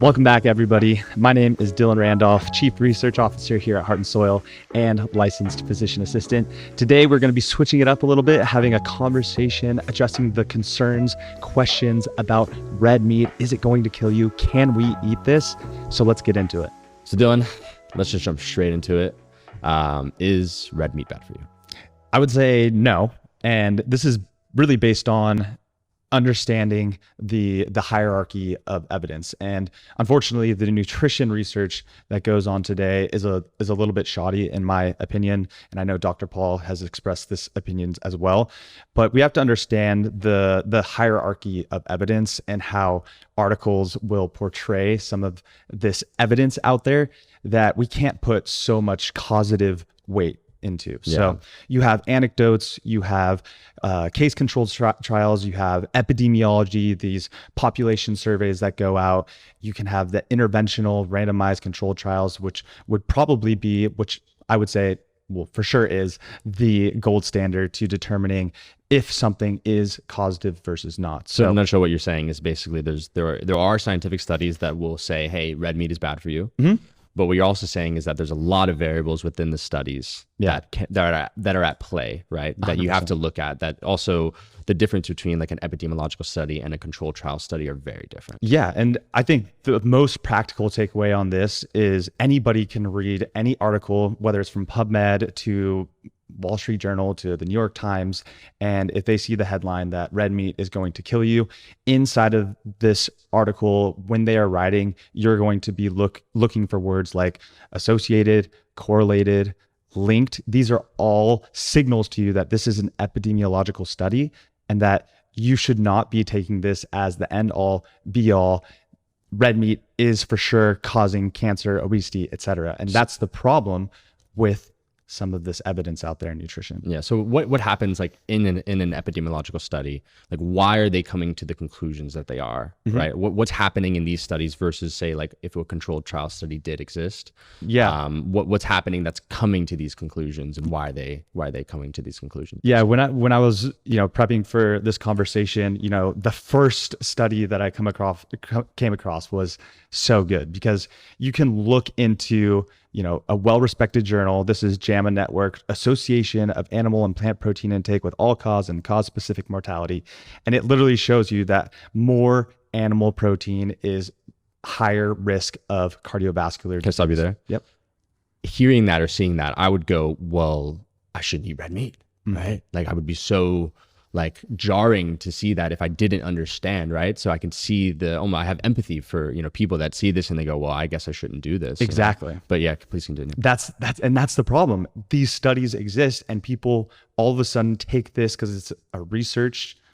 Welcome back, everybody. My name is Dylan Randolph, Chief Research Officer here at Heart and Soil and licensed physician assistant. Today, we're going to be switching it up a little bit, having a conversation, addressing the concerns, questions about red meat. Is it going to kill you? Can we eat this? So let's get into it. So Dylan, let's just jump straight into it. Is red meat bad for you? I would say no. And this is really based on understanding the hierarchy of evidence. And unfortunately, the nutrition research that goes on today is a little bit shoddy, in my opinion. And I know Dr. Paul has expressed this opinion as well. But we have to understand the hierarchy of evidence and how articles will portray some of this evidence out there that we can't put so much causative weight into. Yeah. So you have anecdotes, you have case controlled trials, you have epidemiology, these population surveys that go out. You can have the interventional randomized controlled trials, which would probably be, which I would say, well, for sure is the gold standard to determining if something is causative versus not. So I'm not sure what you're saying is basically there are scientific studies that will say, hey, red meat is bad for you. Mm-hmm. But what you're also saying is that there's a lot of variables within the studies that are at play, right? That 100%. You have to look at. That also the difference between like an epidemiological study and a controlled trial study are very different. Yeah, and I think the most practical takeaway on this is anybody can read any article, whether it's from PubMed to Wall Street Journal to the New York Times, and if they see the headline that red meat is going to kill you, inside of this article, when they are writing, you're going to be looking for words like associated, correlated, linked. These are all signals to you that this is an epidemiological study and that you should not be taking this as the end all be all. Red meat is for sure causing cancer, obesity, etc. And that's the problem with some of this evidence out there in nutrition. Yeah. So what happens like in an epidemiological study? Like why are they coming to the conclusions that they are? Mm-hmm. Right. What's happening in these studies versus say like if a controlled trial study did exist? Yeah. What's happening that's coming to these conclusions and why are they coming to these conclusions? Yeah. When I was prepping for this conversation, the first study that I came across was so good because you can look into a well-respected journal. This is JAMA Network, Association of Animal and Plant Protein Intake with All-Cause and Cause-Specific Mortality. And it literally shows you that more animal protein is higher risk of cardiovascular disease. Can I stop you there? Yep. Hearing that or seeing that, I would go, well, I shouldn't eat red meat, right? Like I would be so like jarring to see that if I didn't understand, right? So I can see I have empathy for, people that see this and they go, well, I guess I shouldn't do this. Exactly. But yeah, please continue. That's the problem. These studies exist and people all of a sudden take this because it's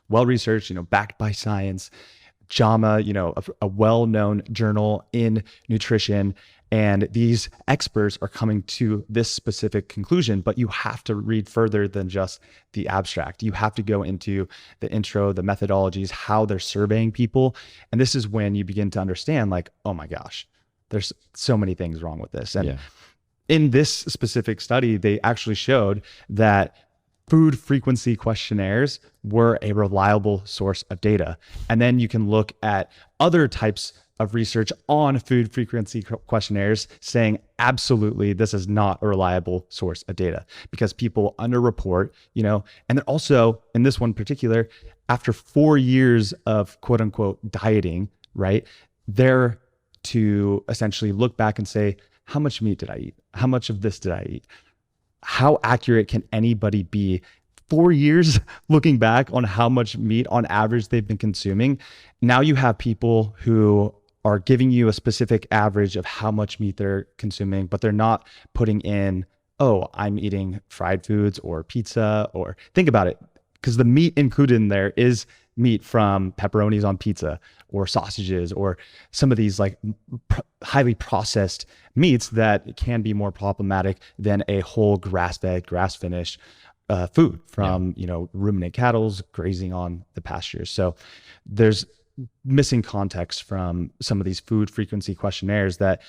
well-researched, backed by science. JAMA, a well-known journal in nutrition. And these experts are coming to this specific conclusion, but you have to read further than just the abstract. You have to go into the intro, the methodologies, how they're surveying people. And this is when you begin to understand like, oh my gosh, there's so many things wrong with this. And in this specific study, they actually showed that food frequency questionnaires were a reliable source of data. And then you can look at other types of research on food frequency questionnaires saying, absolutely, this is not a reliable source of data because people underreport, and then also in this one particular, after 4 years of quote unquote dieting, right, they're to essentially look back and say, how much meat did I eat? How much of this did I eat? How accurate can anybody be 4 years looking back on how much meat on average they've been consuming? Now you have people who are giving you a specific average of how much meat they're consuming, but they're not putting in, oh, I'm eating fried foods or pizza, or think about it, because the meat included in there is meat from pepperonis on pizza or sausages or some of these like highly processed meats that can be more problematic than a whole grass-fed, grass-finished food from, ruminant cattle grazing on the pastures. So there's missing context from some of these food frequency questionnaires that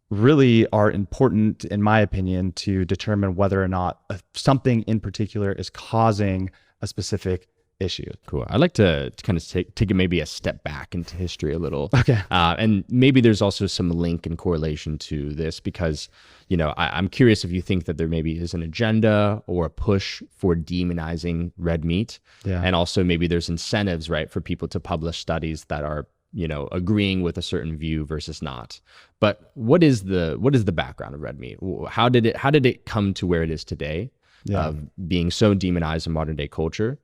really are important, in my opinion, to determine whether or not something in particular is causing a specific issue. Cool. I'd like to kind of take maybe a step back into history a little. Okay. And maybe there's also some link and correlation to this because, I'm curious if you think that there maybe is an agenda or a push for demonizing red meat. Yeah. And also maybe there's incentives, right, for people to publish studies that are, agreeing with a certain view versus not. But what is the background of red meat? How did it come to where it is today of being so demonized in modern day culture?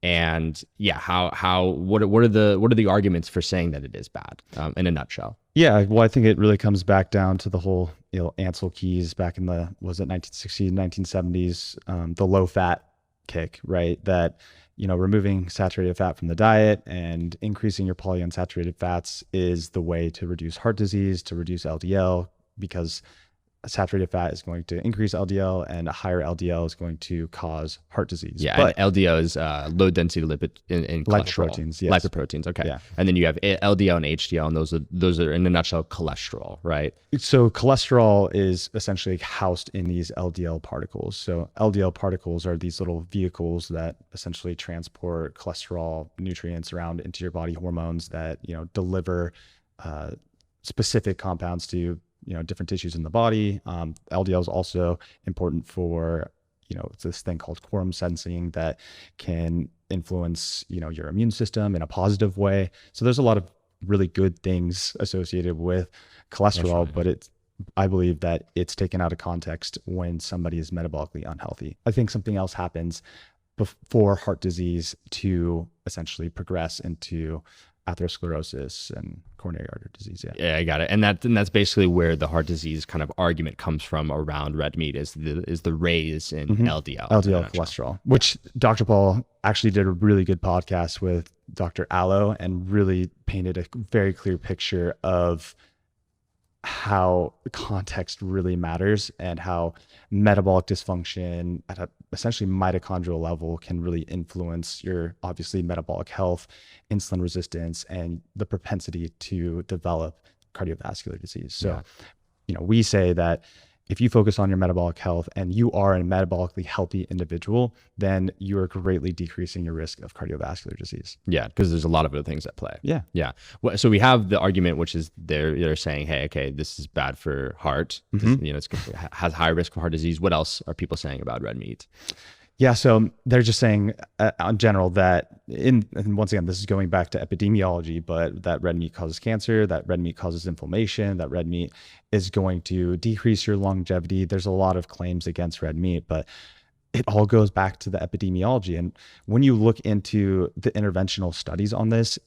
And what are the arguments for saying that it is bad in a nutshell? Yeah, well, I think it really comes back down to the whole, Ansel Keys back in the, was it 1960s, 1970s, the low fat kick, right? That, removing saturated fat from the diet and increasing your polyunsaturated fats is the way to reduce heart disease, to reduce LDL, because saturated fat is going to increase LDL, and a higher LDL is going to cause heart disease. Yeah, but and LDL is low density lipid in cholesterol. Lipoproteins, yes. Lipoproteins, okay. Yeah. And then you have LDL and HDL, and those are in a nutshell cholesterol, right? So cholesterol is essentially housed in these LDL particles. So LDL particles are these little vehicles that essentially transport cholesterol nutrients around into your body, hormones that, deliver specific compounds to different tissues in the body. LDL is also important for, it's this thing called quorum sensing that can influence, your immune system in a positive way. So there's a lot of really good things associated with cholesterol, but I believe that it's taken out of context when somebody is metabolically unhealthy. I think something else happens before heart disease to essentially progress into atherosclerosis and coronary artery disease. Yeah, I got it. And that's basically where the heart disease kind of argument comes from around red meat is the raise in LDL. LDL cholesterol, which Dr. Paul actually did a really good podcast with Dr. Allo and really painted a very clear picture of how context really matters and how metabolic dysfunction at a essentially mitochondrial level can really influence your obviously metabolic health, insulin resistance, and the propensity to develop cardiovascular disease. So, we say that if you focus on your metabolic health and you are a metabolically healthy individual, then you are greatly decreasing your risk of cardiovascular disease. Yeah, because there's a lot of other things at play. Yeah. Yeah. Well, so we have the argument, which is they're saying, hey, okay, this is bad for heart. This, it has high risk for heart disease. What else are people saying about red meat? Yeah, so they're just saying in general that and once again, this is going back to epidemiology, but that red meat causes cancer, that red meat causes inflammation, that red meat is going to decrease your longevity. There's a lot of claims against red meat, but it all goes back to the epidemiology. And when you look into the interventional studies on this,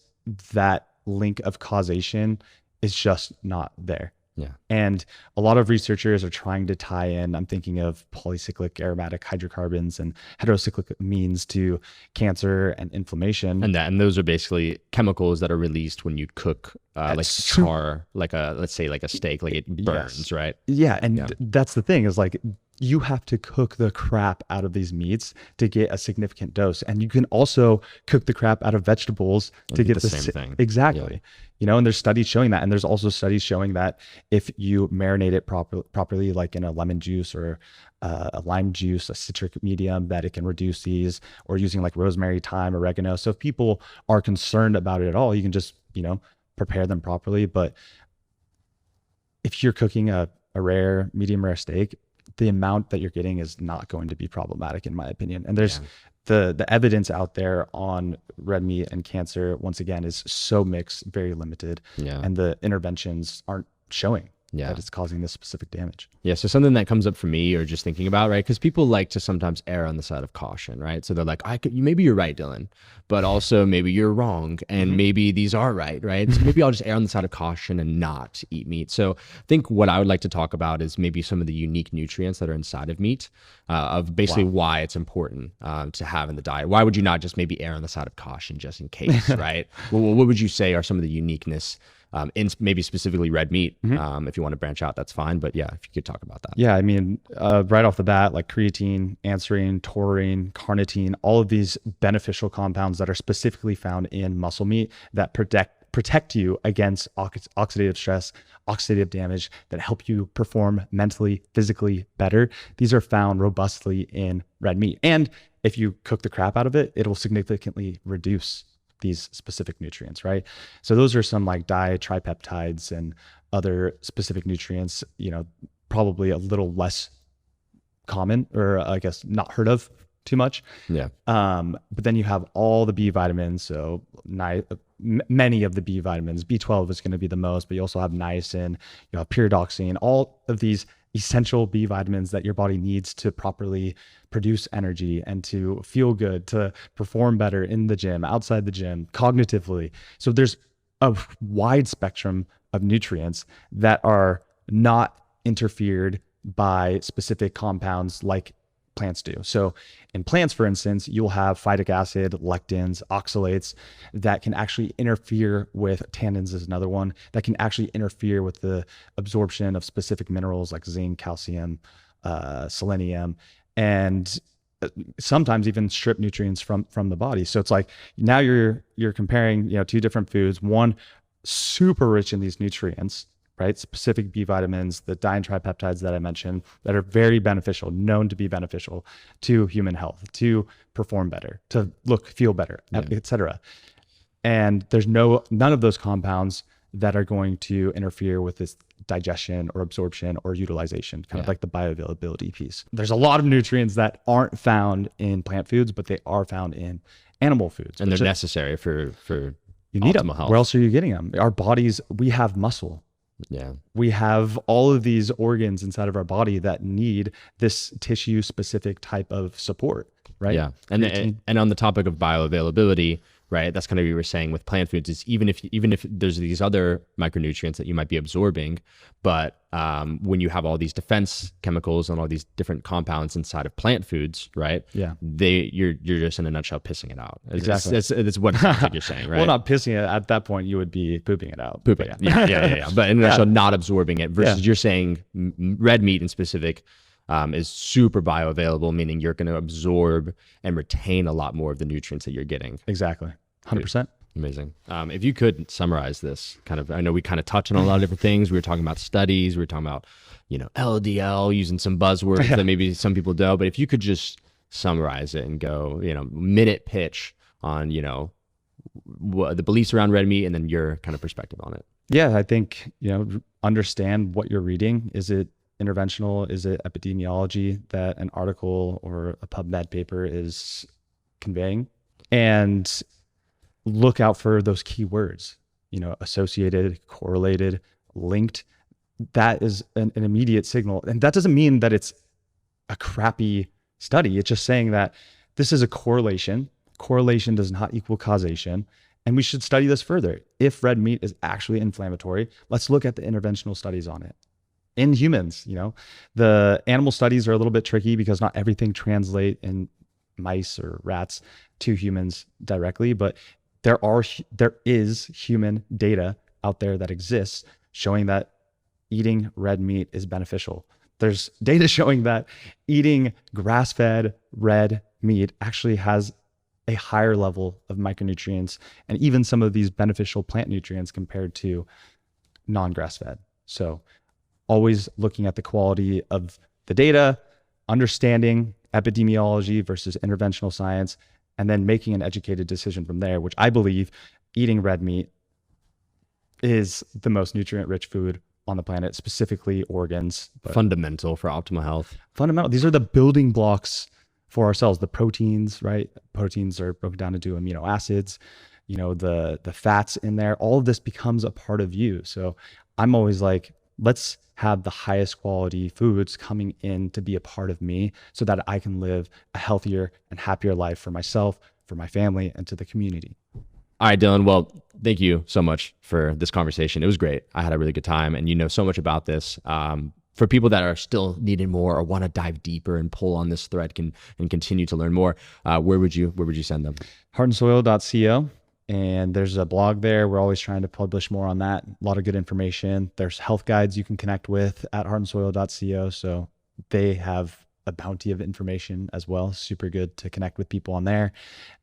that link of causation is just not there. Yeah. And a lot of researchers are trying to tie in, I'm thinking of polycyclic aromatic hydrocarbons and heterocyclic amines to cancer and inflammation. And those are basically chemicals that are released when you cook like char, let's say like a steak, like it burns, right? Yeah. And that's the thing is like, you have to cook the crap out of these meats to get a significant dose. And you can also cook the crap out of vegetables to get the same thing. Exactly. Yeah. And there's studies showing that. And there's also studies showing that if you marinate it properly, like in a lemon juice or a lime juice, a citric medium, that it can reduce these, or using like rosemary, thyme, oregano. So if people are concerned about it at all, you can just, prepare them properly. But if you're cooking a rare, medium rare steak, the amount that you're getting is not going to be problematic, in my opinion. And there's the evidence out there on red meat and cancer, once again, is so mixed, very limited. Yeah. And the interventions aren't showing that it's causing this specific damage. Yeah. So something that comes up for me or just thinking about, right? Because people like to sometimes err on the side of caution, right? So they're like, maybe you're right, Dylan, but also maybe you're wrong. And maybe these are right? So maybe I'll just err on the side of caution and not eat meat. So I think what I would like to talk about is maybe some of the unique nutrients that are inside of meat, of basically why it's important to have in the diet. Why would you not just maybe err on the side of caution just in case, right? Well, what would you say are some of the uniqueness in maybe specifically red meat? If you want to branch out, that's fine. But yeah, if you could talk about that. Yeah, I mean, right off the bat, like creatine, anserine, taurine, carnitine, all of these beneficial compounds that are specifically found in muscle meat that protect you against oxidative stress, oxidative damage, that help you perform mentally, physically better. These are found robustly in red meat. And if you cook the crap out of it, it will significantly reduce these specific nutrients, right? So those are some like ditripeptides and other specific nutrients, probably a little less common, or I guess not heard of too much. Yeah. But then you have all the B vitamins. So many of the B vitamins, B12 is going to be the most, but you also have niacin, you have pyridoxine, all of these essential B vitamins that your body needs to properly produce energy and to feel good, to perform better in the gym, outside the gym, cognitively. So there's a wide spectrum of nutrients that are not interfered by specific compounds like plants do. So in plants, for instance, you'll have phytic acid, lectins, oxalates that can actually interfere with, tannins is another one, that can actually interfere with the absorption of specific minerals like zinc, calcium, selenium, and sometimes even strip nutrients from the body. So it's like now you're comparing, two different foods, one super rich in these nutrients, right? Specific B vitamins, the ditripeptides that I mentioned that are very beneficial, known to be beneficial to human health, to perform better, to feel better, et cetera. And there's none of those compounds that are going to interfere with this digestion or absorption or utilization, kind of like the bioavailability piece. There's a lot of nutrients that aren't found in plant foods, but they are found in animal foods. And they're necessary for you need them. Health. Where else are you getting them? Our bodies, we have muscle. Yeah. We have all of these organs inside of our body that need this tissue specific type of support, right? Yeah. And on the topic of bioavailability, right? That's kind of what you were saying with plant foods, is even if there's these other micronutrients that you might be absorbing, but when you have all these defense chemicals and all these different compounds inside of plant foods, right? Yeah. You're just in a nutshell pissing it out. Exactly. It's what you're saying, right? Well, not pissing it. At that point, you would be pooping it out. Pooping. Yeah. But in a nutshell, not absorbing it versus you're saying red meat in specific is super bioavailable, meaning you're going to absorb and retain a lot more of the nutrients that you're getting. Exactly. 100%. Amazing. If you could summarize this I know we kind of touched on a lot of different things. We were talking about studies. We were talking about, LDL, using some buzzwords that maybe some people don't, but if you could just summarize it and go, minute pitch on, the beliefs around red meat and then your kind of perspective on it. Yeah. I think, understand what you're reading. Is it interventional? Is it epidemiology that an article or a PubMed paper is conveying? And look out for those keywords, associated, correlated, linked. That is an immediate signal. And that doesn't mean that it's a crappy study. It's just saying that this is a correlation. Correlation does not equal causation. And we should study this further. If red meat is actually inflammatory, let's look at the interventional studies on it. In humans, the animal studies are a little bit tricky because not everything translate in mice or rats to humans directly, but there is human data out there that exists showing that eating red meat is beneficial. There's data showing that eating grass-fed red meat actually has a higher level of micronutrients and even some of these beneficial plant nutrients compared to non-grass-fed. So always looking at the quality of the data, understanding epidemiology versus interventional science, and then making an educated decision from there, which I believe eating red meat is the most nutrient-rich food on the planet, specifically organs. Fundamental for optimal health. Fundamental. These are the building blocks for our cells. The proteins, right? Proteins are broken down into amino acids, the fats in there. All of this becomes a part of you. So I'm always like, let's have the highest quality foods coming in to be a part of me so that I can live a healthier and happier life for myself, for my family, and to the community. All right, Dylan. Well, thank you so much for this conversation. It was great. I had a really good time, and you know so much about this. For people that are still needing more or want to dive deeper and pull on this thread and continue to learn more, where would you send them? heartandsoil.co. And there's a blog there. We're always trying to publish more on that. A lot of good information. There's health guides you can connect with at heartandsoil.co. So they have a bounty of information as well. Super good to connect with people on there.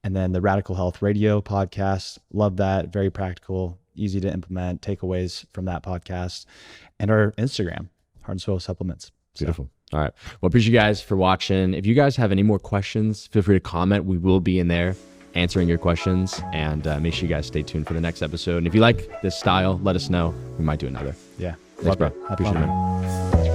And then the Radical Health Radio podcast. Love that. Very practical. easy to implement takeaways from that podcast, and our Instagram, Heart and Soil Supplements. Beautiful. All right. Well, appreciate you guys for watching. If you guys have any more questions, feel free to comment. We will be in there answering your questions, and make sure you guys stay tuned for the next episode. And if you like this style, let us know. We might do another. Yeah. Thanks, bro. Appreciate it, man.